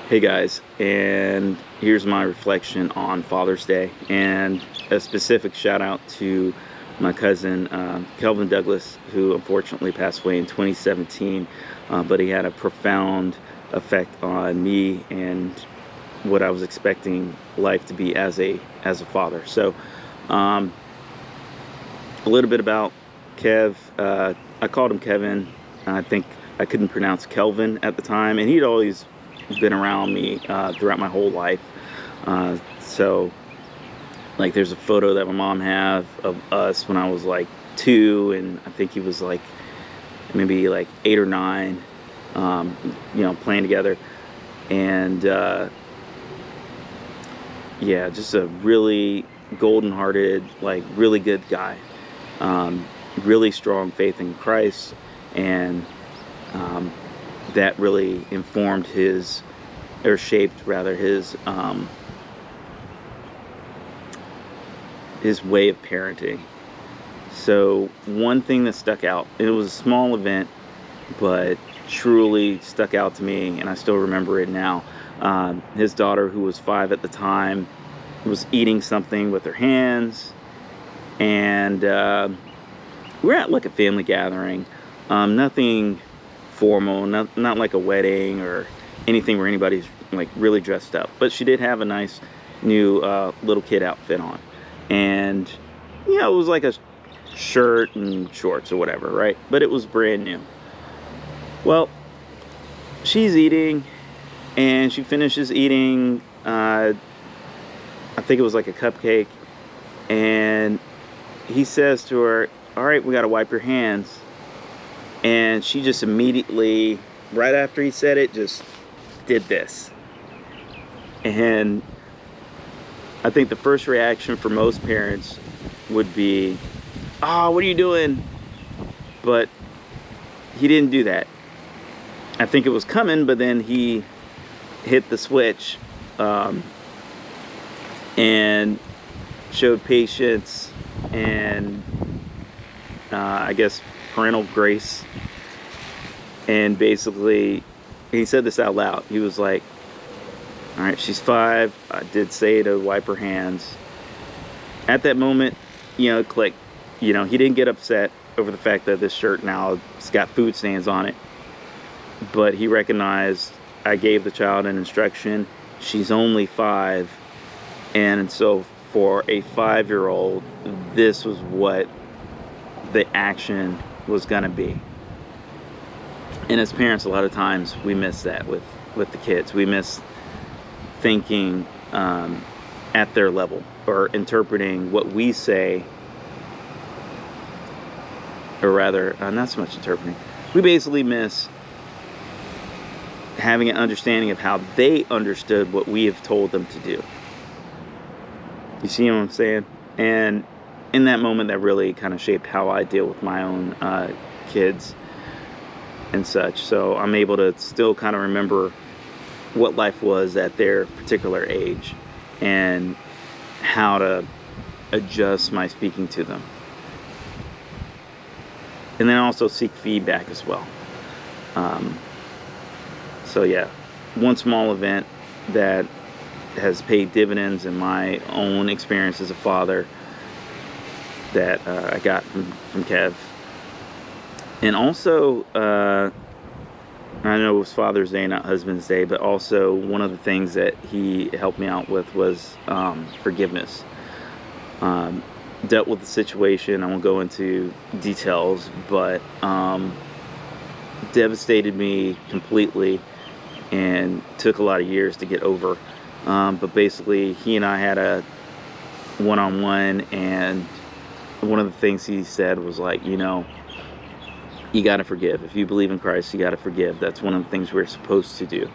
Hey guys, and here's my reflection on Father's Day, and a specific shout out to my cousin Kelvin Douglas, who unfortunately passed away in 2017. But he had a profound effect on me and what I was expecting life to be as a father. So, um, a little bit about Kev. I called him Kevin. I think I couldn't pronounce Kelvin at the time, and he'd always been around me throughout my whole life. So, like, there's a photo that my mom have of us when I was like 2, and I think he was like maybe like 8 or 9. Playing together, and yeah, just a really golden-hearted, like really good guy. Really strong faith in Christ, and um, that really informed his, or shaped rather, his way of parenting. So one thing that stuck out, it was a small event, but truly stuck out to me, and I still remember it now. His daughter, who was 5 at the time, was eating something with her hands, and we're at like a family gathering. Nothing formal, not like a wedding or anything where anybody's like really dressed up. But she did have a nice new little kid outfit on, and it was like a shirt and shorts or whatever, right? But it was brand new. Well, she's eating, and she finishes eating. I think it was like a cupcake, and he says to her, "All right, we got to wipe your hands." And she just immediately, right after he said it, just did this. And I think the first reaction for most parents would be, "Oh, what are you doing?" But he didn't do that. I think it was coming, but then he hit the switch, and showed patience and I guess parental grace. And basically, he said this out loud. He was like, "All right, she's 5. I did say to wipe her hands." At that moment, it clicked. He didn't get upset over the fact that this shirt now has got food stains on it, but he recognized I gave the child an instruction. She's only 5, and so for a 5-year-old, this was what the action was gonna be. And as parents, a lot of times we miss that with the kids. We miss thinking at their level, or interpreting what we say, or rather, not so much interpreting. We basically miss having an understanding of how they understood what we have told them to do. You see what I'm saying? And in that moment, that really kind of shaped how I deal with my own kids and such. So I'm able to still kind of remember what life was at their particular age, and how to adjust my speaking to them. And then also seek feedback as well. So yeah, one small event that has paid dividends in my own experience as a father, that I got from Kev. And also, I know it was Father's Day, not Husband's Day, but also one of the things that he helped me out with was forgiveness. Dealt with the situation, I won't go into details, but devastated me completely and took a lot of years to get over. But basically, he and I had a one-on-one, and one of the things he said was like, you got to forgive. If you believe in Christ, you got to forgive. That's one of the things we're supposed to do.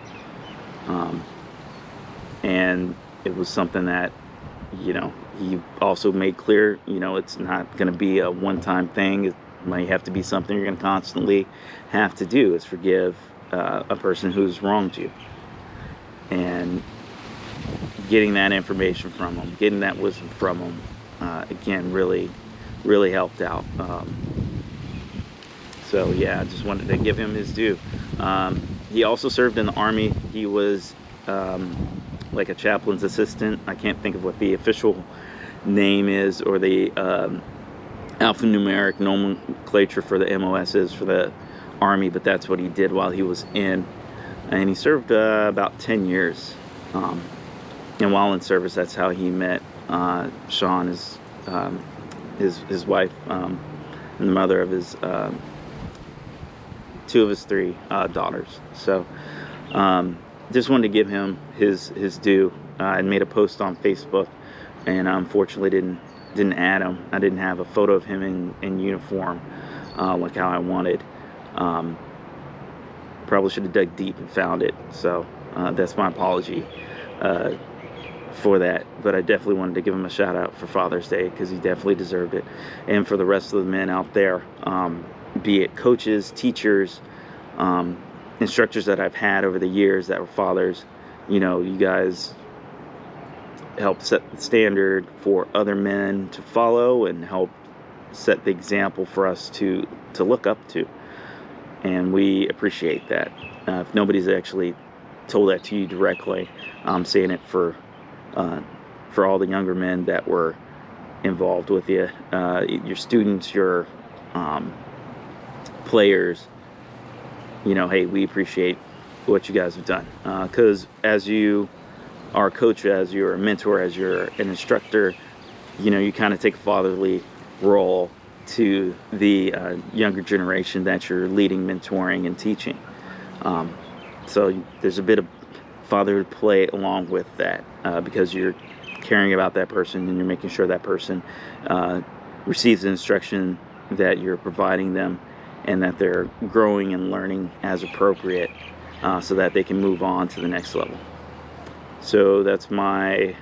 And it was something that, he also made clear, it's not going to be a one-time thing. It might have to be something you're going to constantly have to do, is forgive a person who's wronged you. And getting that information from him, getting that wisdom from him, again, really, really helped out. So yeah, I just wanted to give him his due. He also served in the Army. He was like a chaplain's assistant. I can't think of what the official name is, or the alphanumeric nomenclature for the MOS is for the Army, but that's what he did while he was in. And he served about 10 years. And while in service, that's how he met Sean, his wife, and the mother of his two of his three daughters. So just wanted to give him his due. I made a post on Facebook, and unfortunately didn't add him. I didn't have a photo of him in uniform like how I wanted. Probably should have dug deep and found it. So that's my apology for that. But I definitely wanted to give him a shout out for Father's Day, because he definitely deserved it. And for the rest of the men out there, be it coaches, teachers, instructors that I've had over the years that were fathers, you guys help set the standard for other men to follow, and help set the example for us to look up to. And we appreciate that. If nobody's actually told that to you directly, I'm saying it for all the younger men that were involved with you, your students, your players. Hey, we appreciate what you guys have done. Because as you are a coach, as you're a mentor, as you're an instructor, you kind of take a fatherly role to the younger generation that you're leading, mentoring, and teaching. So there's a bit of fatherhood play along with that, because you're caring about that person, and you're making sure that person receives the instruction that you're providing them, and that they're growing and learning as appropriate, so that they can move on to the next level. So that's my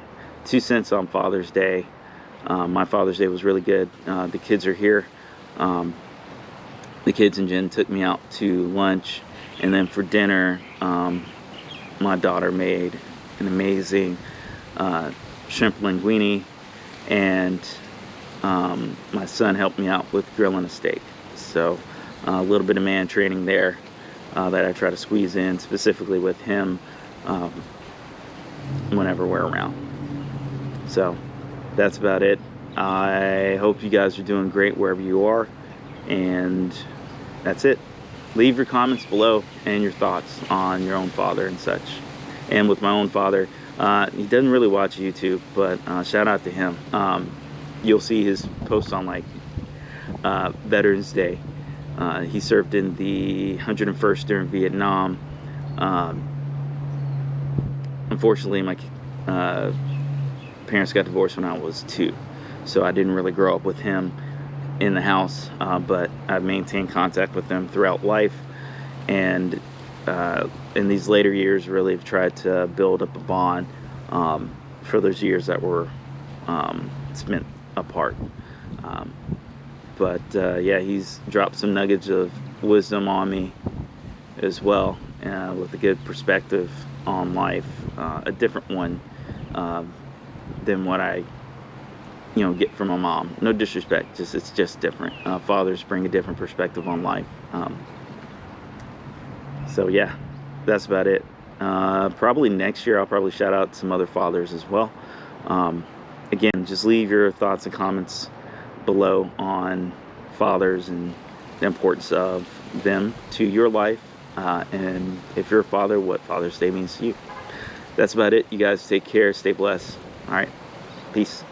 2 cents on Father's Day. My Father's Day was really good. The kids are here. The kids and Jen took me out to lunch, and then for dinner, my daughter made an amazing shrimp linguine, and my son helped me out with grilling a steak. So a little bit of man training there that I try to squeeze in, specifically with him whenever we're around. So that's about it. I hope you guys are doing great wherever you are, and that's it. Leave your comments below and your thoughts on your own father and such. And with my own father, he doesn't really watch YouTube, but shout out to him. You'll see his posts on Veterans Day. He served in the 101st during Vietnam. Unfortunately, my parents got divorced when I was 2, so I didn't really grow up with him in the house, but I've maintained contact with them throughout life, and in these later years really have tried to build up a bond for those years that were spent apart. But yeah, he's dropped some nuggets of wisdom on me as well, with a good perspective on life, a different one than what I get from my mom. No disrespect, it's just different. Fathers bring a different perspective on life. So yeah, that's about it. Probably next year I'll probably shout out some other fathers as well. Again, just leave your thoughts and comments below on fathers and the importance of them to your life, and if you're a father, what Father's Day means to you. That's about it. You guys take care, stay blessed. All right, peace.